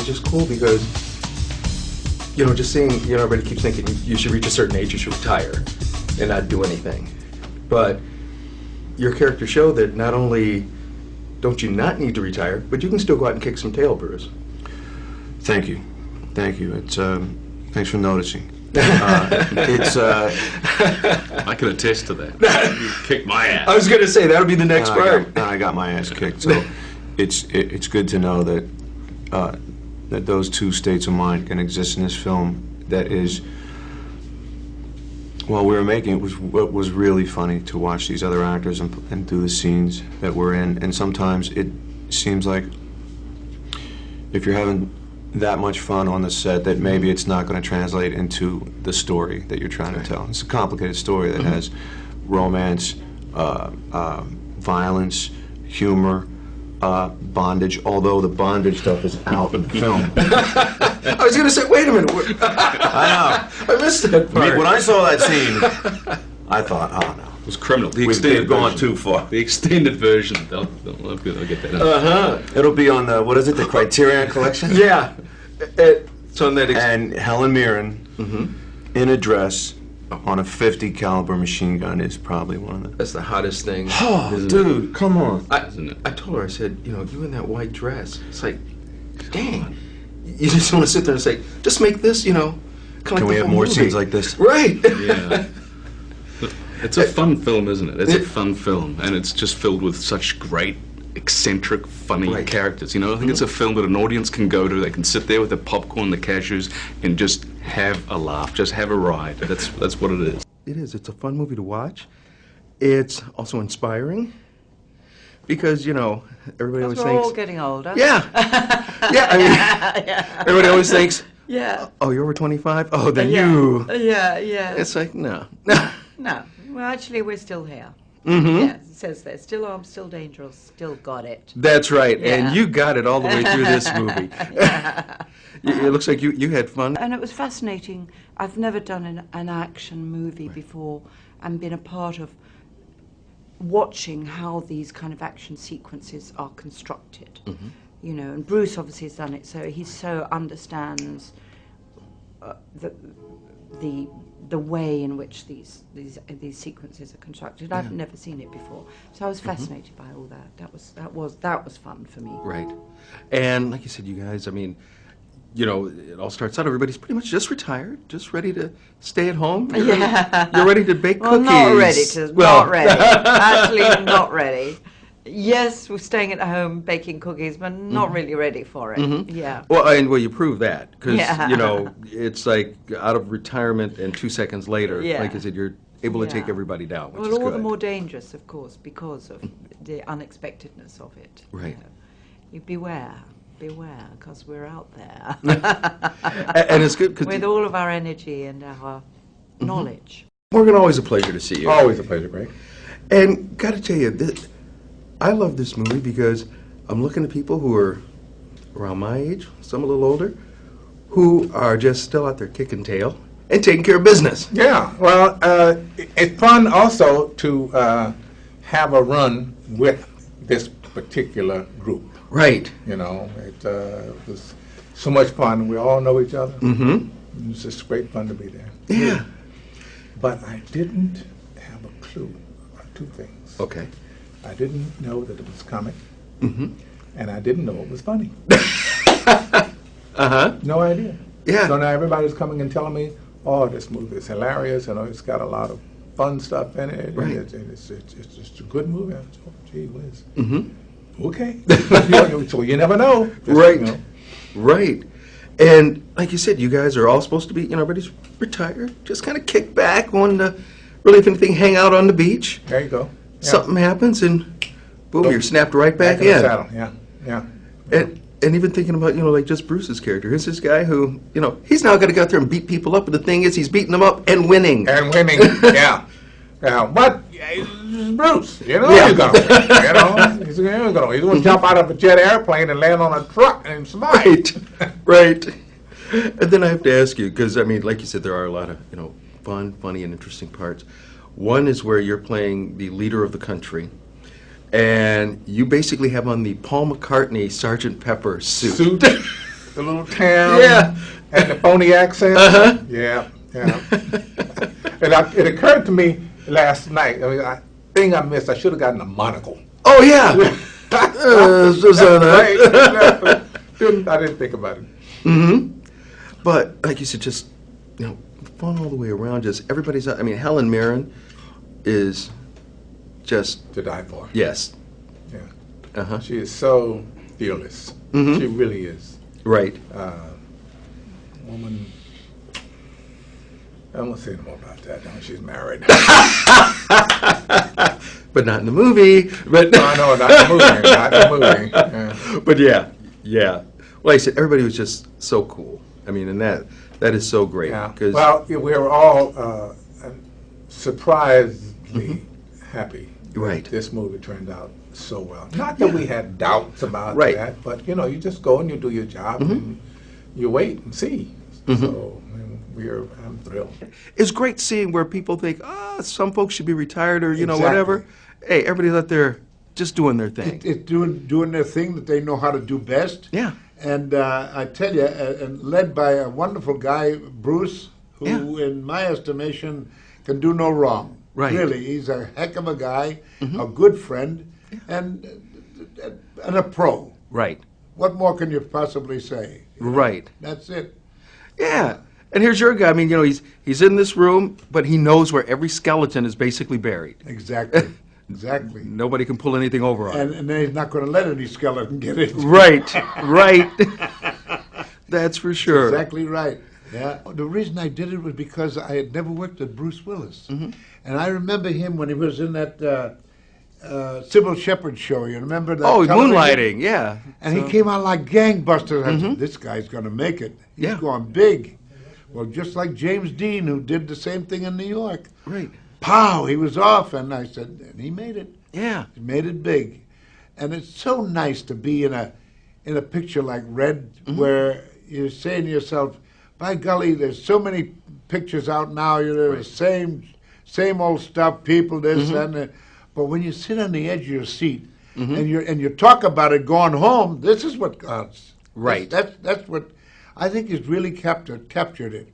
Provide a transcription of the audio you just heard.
it's just cool because, you know, just seeing, you know, everybody keeps thinking you should reach a certain age, you should retire and not do anything. But your character showed that not only don't you not need to retire, but you can still go out and kick some tail, Bruce. Thank you. Thank you. It's, thanks for noticing. I can attest to that. You kicked my ass. I was going to say, that'll be the next part. I got my ass kicked, so it's good to know that that those two states of mind can exist in this film. That is, while we were making it, was really funny to watch these other actors and do the scenes that we're in. And sometimes it seems like if you're having that much fun on the set, that maybe it's not going to translate into the story that you're trying to tell. It's a complicated story that has romance, violence, humor, bondage, although the bondage stuff is out in the film. I was going to say, wait a minute. I know. I missed that part. I mean, when I saw that scene, I thought, oh no. It was criminal. We've gone too far. The extended version. They'll get that in. It'll be on the, what is it, the Criterion Collection? Yeah. It's on that. And Helen Mirren in a dress on a .50 caliber machine gun is probably one of the... That's the hottest thing. Oh, dude, come on. I told her, I said, you know, you in that white dress. It's like, dang. You just want to sit there and say, just make this, you know, kind of Can we have more scenes like this? Right. Yeah. It's a fun film, isn't it? It's a fun film, and it's just filled with such great, eccentric, funny characters. You know, I think it's a film that an audience can go to. They can sit there with their popcorn, the cashews, and just have a laugh, just have a ride. That's what it is. It is. It's a fun movie to watch. It's also inspiring because, you know, everybody always thinks... we're all getting older. Yeah. Yeah, I mean, everybody always thinks, yeah. Oh, you're over 25? Oh, then you... Yeah, yeah. It's like, no. No. Well, actually, we're still here. Mm-hmm. Yeah, it says there. Still armed, still dangerous, still got it. That's right. Yeah. And you got it all the way through this movie. Yeah. It looks like you had fun. And it was fascinating. I've never done an action movie before and been a part of watching how these kind of action sequences are constructed. Mm-hmm. You know, and Bruce obviously has done it, so he so understands the way in which these sequences are constructed. I've never seen it before, so I was fascinated by all that. That was fun for me. Right, and like you said, you guys. I mean, you know, it all starts out. Everybody's pretty much just retired, just ready to stay at home. You're ready to bake cookies. Not ready to. Not ready. Actually, not ready. Yes, we're staying at home baking cookies, but not really ready for it. Yeah. Well, you prove that because you know it's like out of retirement, and 2 seconds later, like I said, you're able to take everybody down, which is good. Well, all the more dangerous, of course, because of the unexpectedness of it. Right. You beware, because we're out there. And it's good because with all of our energy and our knowledge. Morgan, always a pleasure to see you. Always a pleasure, Greg. And got to tell you, I love this movie because I'm looking at people who are around my age, some a little older, who are just still out there kicking tail and taking care of business. Yeah, well, it's fun also to have a run with this particular group. Right. You know, it was so much fun. We all know each other. Mm-hmm. It was just great fun to be there. Yeah. But I didn't have a clue on two things. Okay. I didn't know that it was comic, and I didn't know it was funny. No idea. Yeah. So now everybody's coming and telling me, oh, this movie is hilarious, and it's got a lot of fun stuff in it, right. and it's just a good movie. I said, oh, gee whiz. Okay. So you never know. Right. You know. Right. And like you said, you guys are all supposed to be, you know, everybody's retired, just kind of kick back, wanting to, really, if anything, hang out on the beach. There you go. Yeah. Something happens and boom, you're snapped right back in. The saddle. Yeah. And even thinking about, you know, like just Bruce's character. Here's this guy who, you know, he's now got to go out there and beat people up, but the thing is he's beating them up and winning. Yeah. But Bruce, you know, he's gonna win. You know, he's gonna jump out of a jet airplane and land on a truck and survive. Right. And then I have to ask you, because I mean, like you said, there are a lot of, you know, fun, funny, and interesting parts. One is where you're playing the leader of the country, and you basically have on the Paul McCartney Sgt. Pepper suit. the little town, Yeah. and the phony accent. Uh-huh. Yeah, yeah. And it occurred to me last night. I mean, thing I missed. I should have gotten a monocle. Oh yeah. Susanna. Right, exactly. I didn't think about it. Mm-hmm. But like you said, just fun all the way around. Just everybody's. I mean, Helen Mirren is just To die for. yes. Yeah. Uh-huh. She is so fearless. Mhm. She really is. Right. Woman. I won't say no more about that. Now she's married. But not in the movie. But No, I know, not the movie. Not the movie. Yeah. But yeah. Like I said, everybody was just so cool. I mean, and that is so great. Yeah. 'Cause- Well, we were all surprisingly happy. Right. This movie turned out so well. Not that we had doubts about Right. that, but you just go and you do your job and you wait and see. So I'm thrilled. it's great seeing where people think, some folks should be retired or Exactly. whatever. Hey, everybody's out there just doing their thing. It's doing their thing that they know how to do best. Yeah. And I tell you, and led by a wonderful guy, Bruce, who, in my estimation, can do no wrong. Right. Really, he's a heck of a guy, a good friend, and a pro. Right. What more can you possibly say? Right. That's it. Yeah. And here's your guy. I mean, he's in this room, but he knows where every skeleton is basically buried. Exactly. Exactly. Nobody can pull anything over on him. And then he's not going to let any skeleton get it. Right. Right. That's for sure. Exactly right. Yeah. The reason I did it was because I had never worked with Bruce Willis. And I remember him when he was in that Sybil Shepherd show. You remember that? Oh, television? moonlighting. Yeah. And he came out like gangbusters. I said, this guy's going to make it. He's going big. Well, just like James Dean, who did the same thing in New York. Right. Pow, he was off. And I said, and he made it. Yeah. He made it big. And it's so nice to be in a picture like Red, where you're saying to yourself, by golly, there's so many pictures out now, the same old stuff, people, this and that. But when you sit on the edge of your seat and you talk about it going home, this is what counts. Right. That's what I think has really captured it.